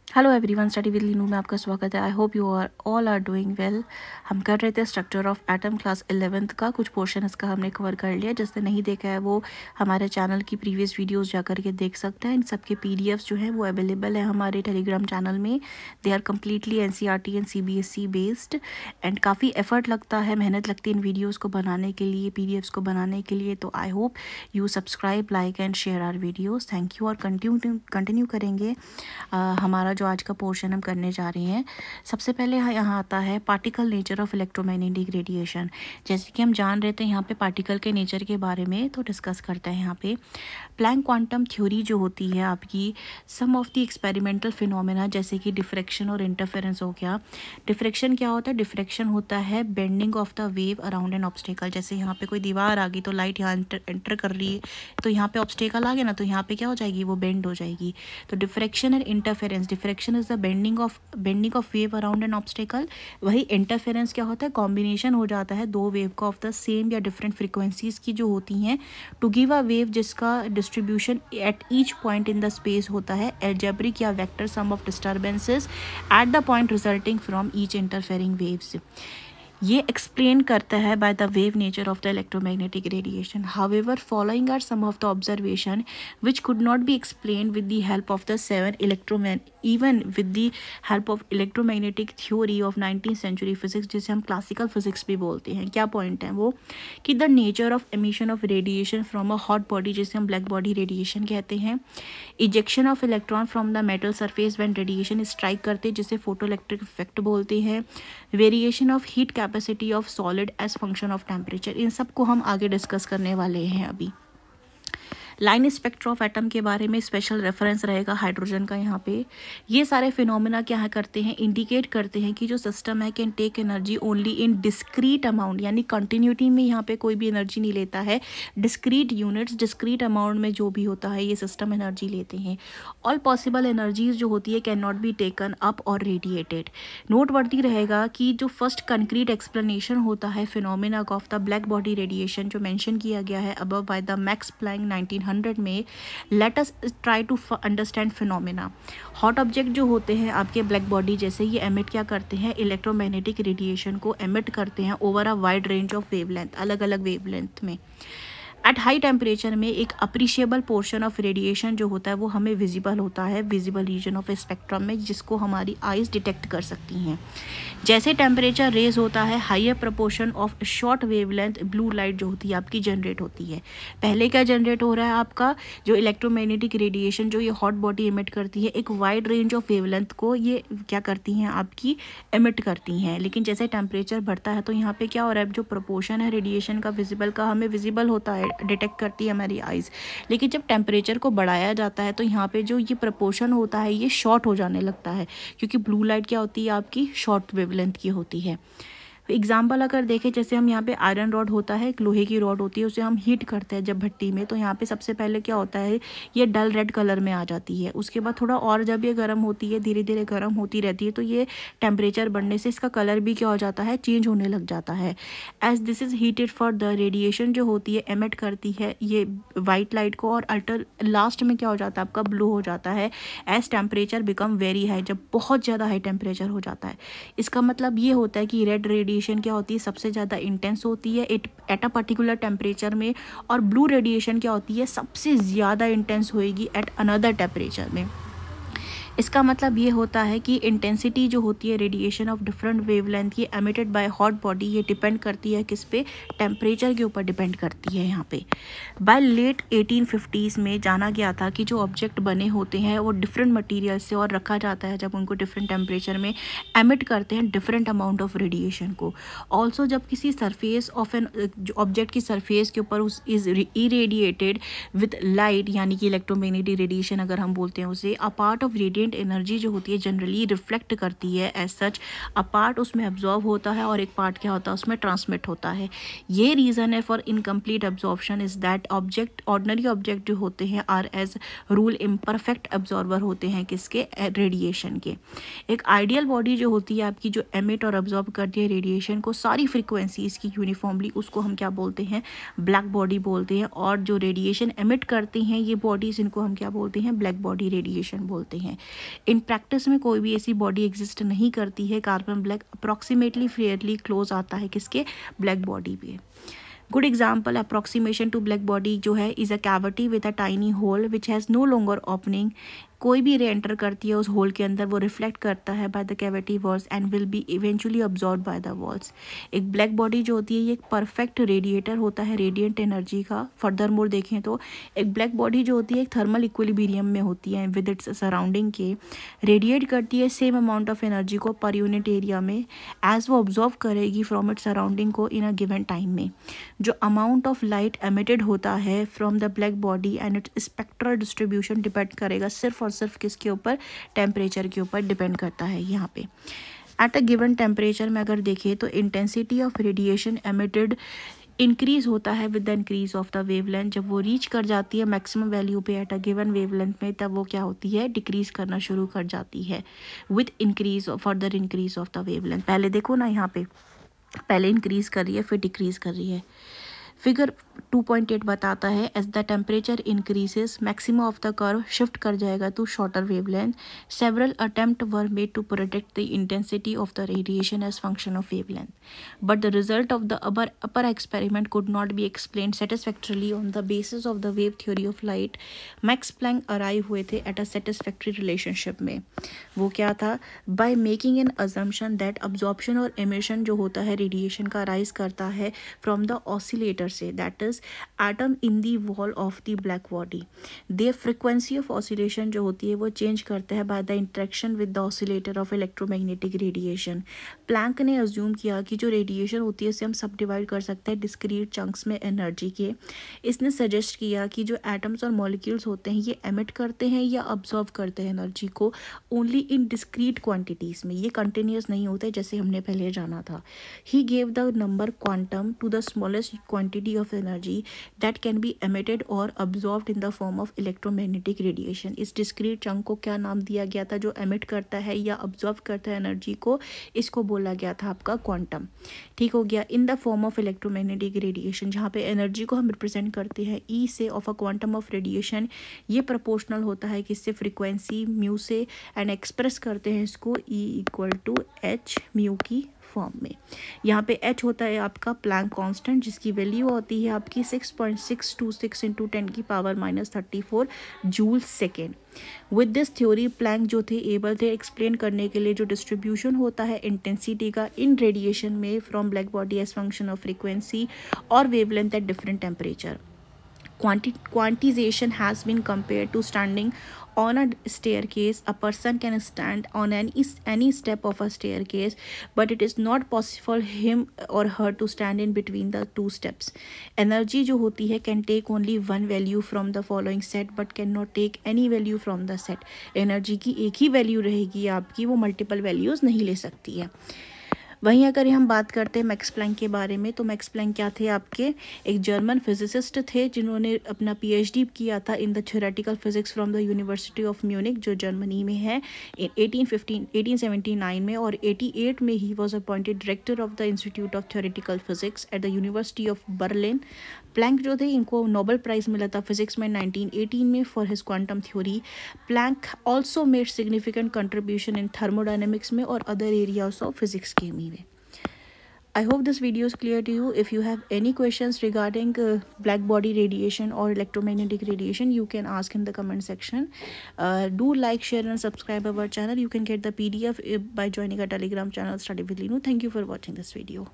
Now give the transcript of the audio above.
Hello everyone, study with Linu में आपका स्वागत है। I hope you are all are doing well. हम कर रहे थे structure of atom class 11th का कुछ पोर्शन इसका हमने कवर कर लिया। जिसने नहीं देखा है वो हमारे चैनल की प्रीवियस वीडियोस जाकर के देख सकते हैं। इन सब के पीडीएफ्स जो है वो अवेलेबल है हमारे टेलीग्राम चैनल में। They are completely NCERT and CBSE based and काफ़ी एफर्ट लगता है, मेहनत लगती है इन वीडियोज़ को बनाने के लिए, पीडीएफ्स को बनाने के लिए। तो I hope you subscribe, like and share our videos. Thank you. और कंटिन्यू करेंगे हमारा जो आज का पोर्शन हम करने जा रहे हैं। सबसे पहले यहाँ आता है particle nature of electromagnetic radiation. जैसे कि हम जान रहे थे यहाँ पे पार्टिकल के नेचर के बारे में, तो डिस्कस करते हैं यहाँ पे। प्लैंक क्वांटम थ्योरी जो होती है आपकी, सम ऑफ द एक्सपेरिमेंटल फिनोमेना जैसे कि डिफ्रैक्शन और इंटरफेरेंस हो गया। डिफ्रैक्शन क्या होता है? डिफ्रैक्शन होता है bending of the wave around an obstacle. जैसे यहाँ पे कोई दीवार आ गई तो लाइट यहाँ एंटर कर रही है, तो यहाँ पे ऑब्स्टेकल आ गया ना, तो यहाँ पे क्या हो जाएगी, वो बेंड हो जाएगी। तो diffraction and interference, diffraction is the bending of wave around an obstacle. वही इंटरफेरेंस क्या होता है? कॉम्बिनेशन हो जाता है दो वेव का ऑफ द सेम या डिफरेंट फ्रिक्वेंसीज की जो होती हैं, टू गिव अ वेव जिसका distribution at each point in the space होता है एल्जेब्रिक या vector sum of disturbances at the point resulting from each interfering waves. ये एक्सप्लेन करता है by the wave nature of the electromagnetic radiation. However following are some of the observation which could not be explain with the help of the even with the help of electromagnetic theory of 19th century physics, जिसे हम classical physics भी बोलते हैं। क्या point है वो कि the nature of emission of radiation from a hot body, जिसे हम ब्लैक बॉडी रेडिएशन कहते हैं। Ejection of electron from the metal surface when radiation strike करते, जिसे फोटो इलेक्ट्रिक इफेक्ट बोलते हैं। Variation of heat capacity of solid as function of temperature. इन सब को हम आगे डिस्कस करने वाले हैं अभी। लाइन स्पेक्ट्रा ऑफ एटम के बारे में स्पेशल रेफरेंस रहेगा हाइड्रोजन का यहाँ पे। ये सारे फिनोमेना क्या करते हैं? इंडिकेट करते हैं कि जो सिस्टम है can take energy only in discrete amount, यानी कंटिन्यूटी में यहाँ पे कोई भी एनर्जी नहीं लेता है। डिस्क्रीट यूनिट्स, डिस्क्रीट अमाउंट में जो भी होता है ये सिस्टम एनर्जी लेते हैं। ऑल पॉसिबल एनर्जीज जो होती है can not be taken up और रेडिएटेड। नोटवर्दी रहेगा कि जो फर्स्ट कंक्रीट एक्सप्लेनेशन होता है phenomena of the black body radiation जो मेंशन किया गया है above by the Max Planck 1900 में। Let us try to understand phenomena. Hot object जो होते हैं आपके ब्लैक बॉडी जैसे, ये एमिट क्या करते हैं? इलेक्ट्रोमैग्नेटिक रेडिएशन को एमिट करते हैं over a wide range of wavelength, अलग अलग वेवलेंथ में। एट हाई टेम्परेचर में एक अप्रिशिएबल पोर्शन ऑफ रेडिएशन जो होता है वो हमें विजिबल होता है विजिबल रीजन ऑफ स्पेक्ट्रम में, जिसको हमारी आइज डिटेक्ट कर सकती हैं। जैसे टेम्परेचर रेज होता है, higher proportion of short wavelength blue light जो होती है आपकी जनरेट होती है। पहले क्या जनरेट हो रहा है आपका? जो इलेक्ट्रोमैग्नेटिक रेडिएशन जो ये हॉट बॉडी एमिट करती है, एक वाइड रेंज ऑफ वेवलेंथ को ये क्या करती हैं आपकी? एमिट करती हैं। लेकिन जैसे टेम्परेचर बढ़ता है तो यहाँ पे क्या हो रहा है? जो प्रपोर्शन है रेडिएशन का विजिबल का, हमें विजिबल होता है, डिटेक्ट करती है हमारी आइज़। लेकिन जब टेम्परेचर को बढ़ाया जाता है तो यहाँ पे जो ये प्रपोर्शन होता है ये शॉर्ट हो जाने लगता है, क्योंकि ब्लू लाइट क्या होती है आपकी? शॉर्ट वेवलेंथ की होती है। एग्जाम्पल अगर देखें, जैसे हम यहाँ पे आयरन रॉड होता है, एक लोहे की रॉड होती है, उसे हम हीट करते हैं जब भट्टी में, तो यहाँ पे सबसे पहले क्या होता है? ये डल रेड कलर में आ जाती है। उसके बाद थोड़ा और जब ये गर्म होती है, धीरे धीरे गर्म होती रहती है, तो ये टेम्परेचर बढ़ने से इसका कलर भी क्या हो जाता है? चेंज होने लग जाता है। As this is heated for the radiation जो होती है एमिट करती है ये वाइट लाइट को, और अल्टर लास्ट में क्या हो जाता है आपका? ब्लू हो जाता है। As temperature become very high, जब बहुत ज़्यादा हाई टेम्परेचर हो जाता है। इसका मतलब ये होता है कि रेड रेडिएशन क्या होती है? सबसे ज़्यादा इंटेंस होती है एट अ पर्टिकुलर टेम्परेचर में, और ब्लू रेडिएशन क्या होती है? सबसे ज़्यादा इंटेंस होएगी एट अनदर टेम्परेचर में। इसका मतलब ये होता है कि इंटेंसिटी जो होती है रेडिएशन ऑफ डिफरेंट वेवलेंथ की एमिटेड बाय हॉट बॉडी, ये डिपेंड करती है किस पे? टेम्परेचर के ऊपर डिपेंड करती है यहाँ पे। बाय लेट 1850s में जाना गया था कि जो ऑब्जेक्ट बने होते हैं वो डिफरेंट मटेरियल से और रखा जाता है जब उनको डिफरेंट टेम्परेचर में एमिट करते हैं डिफरेंट अमाउंट ऑफ रेडिएशन को। ऑल्सो जब किसी सरफेस ऑफ एन ऑब्जेक्ट की सरफेस के ऊपर उस इज इरेडिएटेड विद लाइट, यानी कि इलेक्ट्रोमैग्नेटिक रेडिएशन अगर हम बोलते हैं उसे, a part of radiant energy जो होती है जनरली रिफ्लेक्ट करती है एज सच। अ पार्ट उसमें अब्जॉर्व होता है और एक पार्ट क्या होता है? उसमें ट्रांसमिट होता है। ये रीज़न है for incomplete absorption is that object, ordinary object जो होते हैं are as rule imperfect absorber होते हैं किसके? रेडिएशन के। एक आइडियल बॉडी जो होती है आपकी, जो एमिट और अब्जॉर्ब करती है रेडिएशन को सारी फ्रिक्वेंसीज की यूनिफॉर्मली, उसको हम क्या बोलते हैं? ब्लैक बॉडी बोलते हैं। और जो रेडिएशन एमिट करती हैं ये बॉडीज़, इनको हम क्या बोलते हैं? ब्लैक बॉडी रेडिएशन बोलते हैं। इन प्रैक्टिस में कोई भी ऐसी बॉडी एग्जिस्ट नहीं करती है। Carbon black approximately fairly close आता है किसके, ब्लैक बॉडी पे। Good example approximation to black body जो है is a cavity with a tiny hole which has no longer opening. कोई भी रे एंटर करती है उस होल के अंदर, वो रिफ्लेक्ट करता है by the cavity walls and will be eventually absorb by the walls. एक ब्लैक बॉडी जो होती है ये एक परफेक्ट रेडिएटर होता है रेडिएंट एनर्जी का। फर्दर मोर देखें तो एक ब्लैक बॉडी जो होती है एक थर्मल इक्विलिब्रियम में होती है विद इट्स सराउंडिंग के, रेडिएट करती है सेम अमाउंट ऑफ एनर्जी को पर यूनिट एरिया में एज वो ऑब्जॉर्व करेगी फ्रॉम इट्स सराउंडिंग को इन अ गिवन टाइम में। जो अमाउंट ऑफ लाइट एमिटेड होता है from the black body and it's spectral distribution depend करेगा सिर्फ और सिर्फ किसके ऊपर, टेम्परेचर के ऊपर डिपेंड करता है। यहाँ पे एट अ गिवन टेम्परेचर में अगर देखें तो intensity of radiation emitted increase होता है with the increase of the wavelength. जब वो रीच कर जाती है मैक्सिमम वैल्यू पे एट अ गिवन वेवलेंथ में, तब वो क्या होती है, डिक्रीज करना शुरू कर जाती है with increase further increase of the wavelength. पहले देखो ना यहाँ पे, पहले इंक्रीज कर रही है फिर डिक्रीज कर रही है। फिगर 2.8 बताता है as the temperature increases maximum of the curve shift कर जाएगा to shorter wavelength. Several attempt were made to protect the intensity of the radiation as function of wavelength, but the result of the upper experiment could not be explain satisfactorily on the basis of the wave theory of light. Max Planck arrive हुए थे at a satisfactory relationship में। वो क्या था, by making an assumption that absorption और emission जो होता है रेडिएशन का राइज करता है फ्रॉम द ऑसिलेटर से, that is atom in the wall of the black body. Their frequency of oscillation जो होती है वो चेंज करते हैं by the interaction with the oscillator of electromagnetic radiation. Planck ने अज्यूम किया कि जो रेडिएशन होती है उसे हम सब डिवाइड कर सकते हैं डिस्क्रीट चंक्स में एनर्जी के। इसने सजेस्ट किया कि जो एटम्स और मॉलिक्यूल्स होते हैं ये एमिट करते हैं या अब्जॉर्व करते हैं एनर्जी को ओनली इन डिस्क्रीट क्वांटिटीज़ में, ये कंटिन्यूस नहीं होते जैसे हमने पहले जाना था। He gave the number quantum to the smallest quantity of energy that can be emitted और absorbed in the form of electromagnetic radiation. इस डिस्क्रीट चंक को क्या नाम दिया गया था, जो एमिट करता है या अब्जॉर्व करता है एनर्जी को, इसको बोला गया था आपका क्वांटम। ठीक हो गया, इन the form of electromagnetic radiation, जहाँ पे एनर्जी को हम रिप्रेजेंट करते हैं ई से of a quantum of radiation. ये प्रोपोर्शनल होता है किससे, फ्रीक्वेंसी म्यू से, एंड एक्सप्रेस करते हैं इसको E equal to H mu की फॉर्म में। यहाँ पे h होता है आपका प्लैंक कांस्टेंट जिसकी वैल्यू होती है आपकी 6.626 इंटू 10 की power -34 joule second. With this theory Planck जो थे एबल थे एक्सप्लेन करने के लिए जो डिस्ट्रीब्यूशन होता है इंटेंसिटी का इन रेडिएशन में from black body as function of frequency और wavelength at different temperature. Quantization has been compared to standing on a staircase. A person can stand on any step of a staircase, but it is not possible him or her to stand in between the two steps. Energy जो होती है can take only one value from the following set, but cannot take any value from the set. Energy की एक ही value रहेगी आपकी, वो multiple values नहीं ले सकती है। वहीं अगर हम बात करते हैं मैक्स प्लैंक के बारे में, तो मैक्स प्लैंक क्या थे आपके, एक जर्मन फिजिसिस्ट थे जिन्होंने अपना पीएचडी किया था in the theoretical physics from the university of Munich जो जर्मनी में है 1879 में, और 88 में ही was appointed director of the institute of theoretical physics at the university of Berlin. Planck जो थे इनको नोबेल प्राइज़ मिला था फिजिक्स में 1918 में for his quantum theory. Planck also made significant contribution in thermodynamics में और अदर एरियाज ऑफ फिजिक्स के में। I hope this video is clear to you. If you have any questions regarding black body radiation or electromagnetic radiation, you can ask in the comment section. Do like, share and subscribe our channel. You can get the PDF by joining our Telegram channel Study with Linu. Thank you for watching this video.